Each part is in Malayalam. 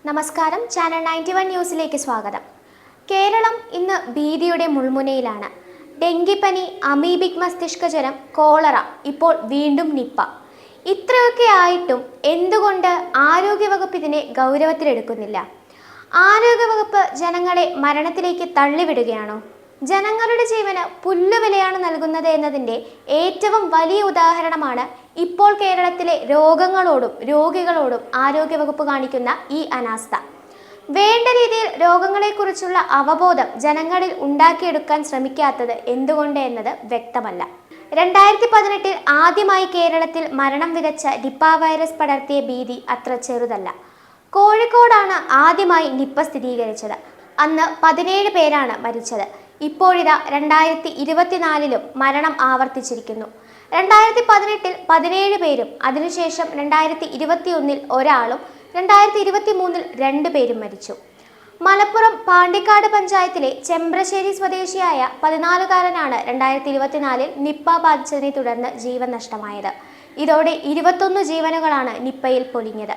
നമസ്കാരം, ചാനൽ 91 ന്യൂസിലേക്ക് സ്വാഗതം. കേരളം ഇന്ന് ഭീതിയുടെ മുൾമുനയിലാണ്. ഡെങ്കിപ്പനി, അമീബിക് മസ്തിഷ്ക ജ്വരം, കോളറ, ഇപ്പോൾ വീണ്ടും നിപ്പ. ഇത്രയൊക്കെ ആയിട്ടും എന്തുകൊണ്ട് ആരോഗ്യവകുപ്പ് ഇതിനെ ഗൗരവത്തിലെടുക്കുന്നില്ല? ആരോഗ്യവകുപ്പ് ജനങ്ങളെ മരണത്തിലേക്ക് തള്ളിവിടുകയാണോ? ജനങ്ങളുടെ ജീവന് പുല്ലുവിലയാണ് നൽകുന്നത് എന്നതിൻ്റെ ഏറ്റവും വലിയ ഉദാഹരണമാണ് ഇപ്പോൾ കേരളത്തിലെ രോഗങ്ങളോടും രോഗികളോടും ആരോഗ്യവകുപ്പ് കാണിക്കുന്ന ഈ അനാസ്ഥ. വേണ്ട രീതിയിൽ രോഗങ്ങളെക്കുറിച്ചുള്ള അവബോധം ജനങ്ങളിൽ ഉണ്ടാക്കിയെടുക്കാൻ ശ്രമിക്കാത്തത് എന്തുകൊണ്ട് എന്നത് വ്യക്തമല്ല. 2018 ആദ്യമായി കേരളത്തിൽ മരണം വിതച്ച നിപ്പ വൈറസ് പടർത്തിയ ഭീതി അത്ര ചെറുതല്ല. കോഴിക്കോടാണ് ആദ്യമായി നിപ്പ സ്ഥിരീകരിച്ചത്. അന്ന് 17 പേരാണ് മരിച്ചത്. ഇപ്പോഴിതാ 2024 മരണം ആവർത്തിച്ചിരിക്കുന്നു. 2018 17 പേരും, അതിനുശേഷം 2021 ഒരാളും, 2023 2 പേരും മരിച്ചു. മലപ്പുറം പാണ്ടിക്കാട് പഞ്ചായത്തിലെ ചെമ്പ്രശ്ശേരി സ്വദേശിയായ 14-കാരനാണ് 2024 നിപ്പ ബാധിച്ചതിനെ തുടർന്ന് ജീവൻ നഷ്ടമായത്. ഇതോടെ 21 ജീവനുകളാണ് നിപ്പയിൽ പൊലിഞ്ഞത്.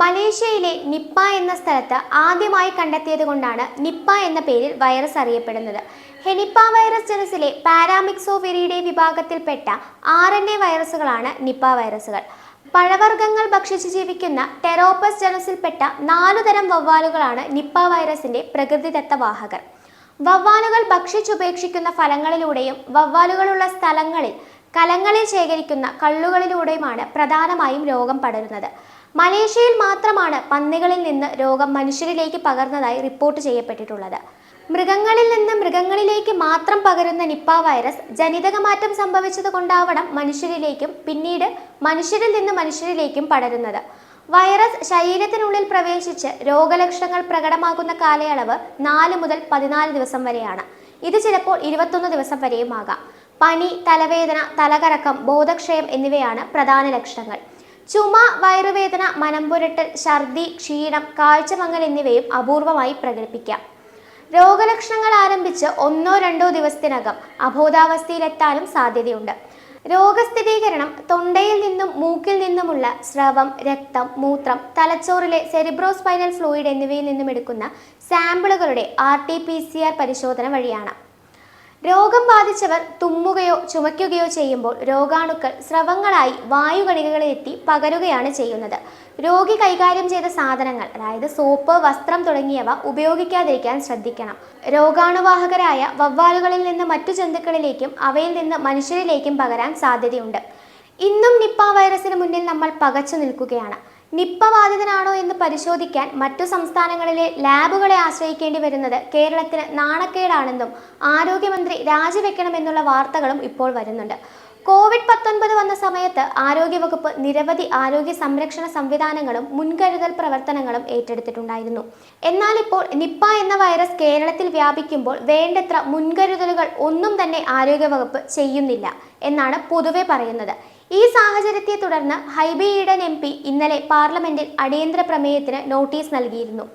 മലേഷ്യയിലെ നിപ്പ എന്ന സ്ഥലത്ത് ആദ്യമായി കണ്ടെത്തിയത് കൊണ്ടാണ് നിപ്പ എന്ന പേരിൽ വൈറസ് അറിയപ്പെടുന്നത്. ഹെനിപ്പ വൈറസ് ജനസിലെ പാരാമിക്സോവിരിഡെ വിഭാഗത്തിൽപ്പെട്ട RNA വൈറസുകളാണ് നിപ്പ വൈറസുകൾ. പഴവർഗ്ഗങ്ങൾ ഭക്ഷിച്ച് ജീവിക്കുന്ന ടെറോപ്പസ് ജനസിൽപ്പെട്ട 4 തരം വവ്വാലുകളാണ് നിപ്പ വൈറസിന്റെ പ്രകൃതിദത്ത വാഹകർ. വവ്വാലുകൾ ഭക്ഷിച്ചുപേക്ഷിക്കുന്ന ഫലങ്ങളിലൂടെയും വവ്വാലുകളുള്ള സ്ഥലങ്ങളിൽ കലങ്ങളിൽ ശേഖരിക്കുന്ന കള്ളുകളിലൂടെയുമാണ് പ്രധാനമായും രോഗം പടരുന്നത്. മലേഷ്യയിൽ മാത്രമാണ് പന്നികളിൽ നിന്ന് രോഗം മനുഷ്യരിലേക്ക് പകർന്നതായി റിപ്പോർട്ട് ചെയ്യപ്പെട്ടിട്ടുള്ളത്. മൃഗങ്ങളിൽ നിന്ന് മൃഗങ്ങളിലേക്ക് മാത്രം പകരുന്ന നിപ്പ വൈറസ് ജനിതകമാറ്റം സംഭവിച്ചത് കൊണ്ടാവണം മനുഷ്യരിലേക്കും പിന്നീട് മനുഷ്യരിൽ നിന്ന് മനുഷ്യരിലേക്കും പടരുന്നത്. വൈറസ് ശരീരത്തിനുള്ളിൽ പ്രവേശിച്ച് രോഗലക്ഷണങ്ങൾ പ്രകടമാകുന്ന കാലയളവ് 4 മുതൽ 14 ദിവസം വരെയാണ്. ഇത് ചിലപ്പോൾ 21 ദിവസം വരെയും ആകാം. പനി, തലവേദന, തലകറക്കം, ബോധക്ഷയം എന്നിവയാണ് പ്രധാന ലക്ഷണങ്ങൾ. ചുമ, വയറുവേദന, മനംപുരട്ടൽ, ഛർദി, ക്ഷീണം, കാഴ്ചമങ്ങൽ എന്നിവയും അപൂർവമായി പ്രകടിപ്പിക്കാം. രോഗലക്ഷണങ്ങൾ ആരംഭിച്ച് 1-2 ദിവസത്തിനകം അബോധാവസ്ഥയിലെത്താനും സാധ്യതയുണ്ട്. രോഗസ്ഥിരീകരണം തൊണ്ടയിൽ നിന്നും മൂക്കിൽ നിന്നുമുള്ള സ്രവം, രക്തം, മൂത്രം, തലച്ചോറിലെ സെറിബ്രോസ്പൈനൽ ഫ്ലൂയിഡ് എന്നിവയിൽ നിന്നും എടുക്കുന്ന സാമ്പിളുകളുടെ RT-PCR പരിശോധന വഴിയാണ്. രോഗം ബാധിച്ചവർ തുമ്മുകയോ ചുമയ്ക്കുകയോ ചെയ്യുമ്പോൾ രോഗാണുക്കൾ സ്രവങ്ങളായി വായുകണികകളിലെത്തി പകരുകയാണ് ചെയ്യുന്നത്. രോഗി കൈകാര്യം ചെയ്ത സാധനങ്ങൾ, അതായത് സോപ്പ്, വസ്ത്രം തുടങ്ങിയവ ഉപയോഗിക്കാതിരിക്കാൻ ശ്രദ്ധിക്കണം. രോഗാണുവാഹകരായ വവ്വാലുകളിൽ നിന്ന് മറ്റു ജന്തുക്കളിലേക്കും അവയിൽ നിന്ന് മനുഷ്യരിലേക്കും പകരാൻ സാധ്യതയുണ്ട്. ഇന്നും നിപ്പ വൈറസിന് മുന്നിൽ നമ്മൾ പകച്ചു നിൽക്കുകയാണ്. നിപ്പ ബാധിതനാണോ എന്ന് പരിശോധിക്കാൻ മറ്റു സംസ്ഥാനങ്ങളിലെ ലാബുകളെ ആശ്രയിക്കേണ്ടി വരുന്നത് കേരളത്തിന് നാണക്കേടാണെന്നും ആരോഗ്യമന്ത്രി രാജിവെക്കണമെന്നുള്ള വാർത്തകളും ഇപ്പോൾ വരുന്നുണ്ട്. COVID-19 വന്ന സമയത്ത് ആരോഗ്യവകുപ്പ് നിരവധി ആരോഗ്യ സംരക്ഷണ സംവിധാനങ്ങളും മുൻകരുതൽ പ്രവർത്തനങ്ങളും ഏറ്റെടുത്തിട്ടുണ്ടായിരുന്നു. എന്നാൽ ഇപ്പോൾ നിപ്പ എന്ന വൈറസ് കേരളത്തിൽ വ്യാപിക്കുമ്പോൾ വേണ്ടത്ര മുൻകരുതലുകൾ ഒന്നും തന്നെ ആരോഗ്യവകുപ്പ് ചെയ്യുന്നില്ല എന്നാണ് പൊതുവെ പറയുന്നത്. ഈ സാഹചര്യത്തെ തുടർന്ന് ഹൈബി ഈഡൻ MP ഇന്നലെ പാർലമെന്റിൽ അടിയന്തര പ്രമേയത്തിന് നോട്ടീസ് നൽകിയിരുന്നു.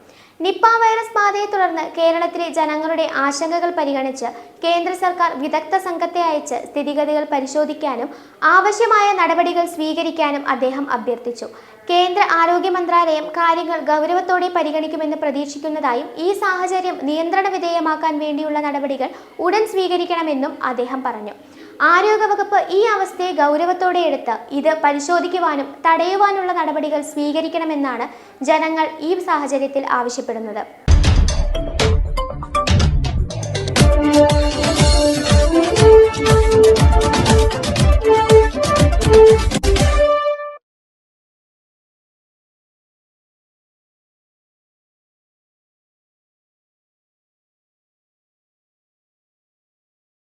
നിപ്പ വൈറസ് ബാധയെ തുടർന്ന് കേരളത്തിലെ ജനങ്ങളുടെ ആശങ്കകൾ പരിഗണിച്ച് കേന്ദ്ര സർക്കാർ വിദഗ്ധ സംഘത്തെ അയച്ച് സ്ഥിതിഗതികൾ പരിശോധിക്കാനും ആവശ്യമായ നടപടികൾ സ്വീകരിക്കാനും അദ്ദേഹം അഭ്യർത്ഥിച്ചു. കേന്ദ്ര ആരോഗ്യ മന്ത്രാലയം കാര്യങ്ങൾ ഗൗരവത്തോടെ പരിഗണിക്കുമെന്ന് പ്രതീക്ഷിക്കുന്നതായും ഈ സാഹചര്യം നിയന്ത്രണ വിധേയമാക്കാൻ വേണ്ടിയുള്ള നടപടികൾ ഉടൻ സ്വീകരിക്കണമെന്നും അദ്ദേഹം പറഞ്ഞു. ആരോഗ്യവകുപ്പ് ഈ അവസ്ഥയെ ഗൗരവത്തോടെ എടുത്ത് ഇത് പരിശോധിക്കുവാനും തടയുവാനുള്ള നടപടികൾ സ്വീകരിക്കണമെന്നാണ് ജനങ്ങൾ ഈ സാഹചര്യത്തിൽ ആവശ്യപ്പെടുന്നത്.